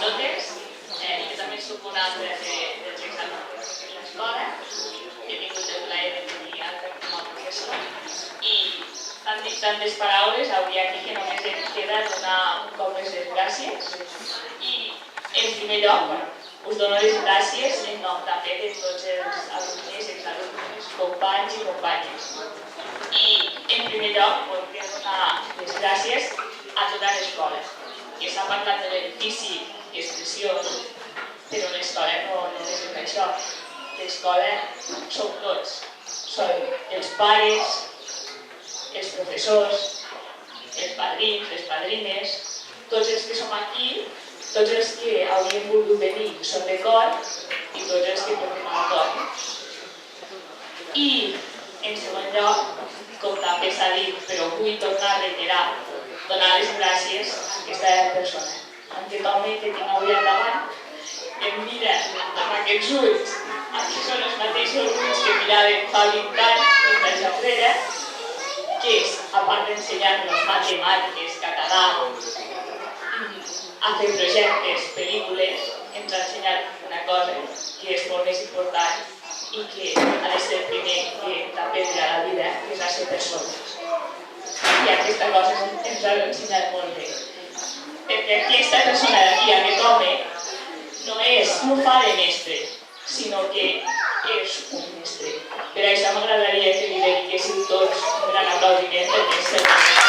totes. Jo també soc una altra dels exàmens de l'escola. He tingut el plaer de tenir altra com a professora. I tantes paraules avui aquí que només em queda donar un cop les gràcies. I en primer lloc, us dono les gràcies en nom també de tots els alumnes, exalumnes, companys i companyes. I en primer lloc voldria donar les gràcies a tota l'escola, que s'ha parlat de l'edifici, que és preciós, però l'escola no és això. L'escola som tots. Són els pares, els professors, els padrins, les padrines, tots els que som aquí, tots els que hauríem volgut venir són de cor i tots els que portem al cor. I, en segon lloc, com també s'ha dit, però vull tornar a reiterar, donar les gràcies a aquesta persona. Aquest home que tinc avui al davant em mira amb aquests ulls, aquí són els mateixos ulls que miraven fa 20 anys enrere, que és, a part d'ensenyar-nos matemàtiques, català, a fer projectes, pel·lícules, ens ha ensenyat una cosa que és molt més important i que ha de ser el primer que hem d'aprendre a la vida, que és a ser persones. I aquesta cosa ens ha ensenyat molt bé. Perquè aquesta persona d'aquí, aquest home, no fa de mestre, sinó que és un mestre. Per això m'agradaria que li dediquéssiu tots un gran aplaudiment perquè és el mestre.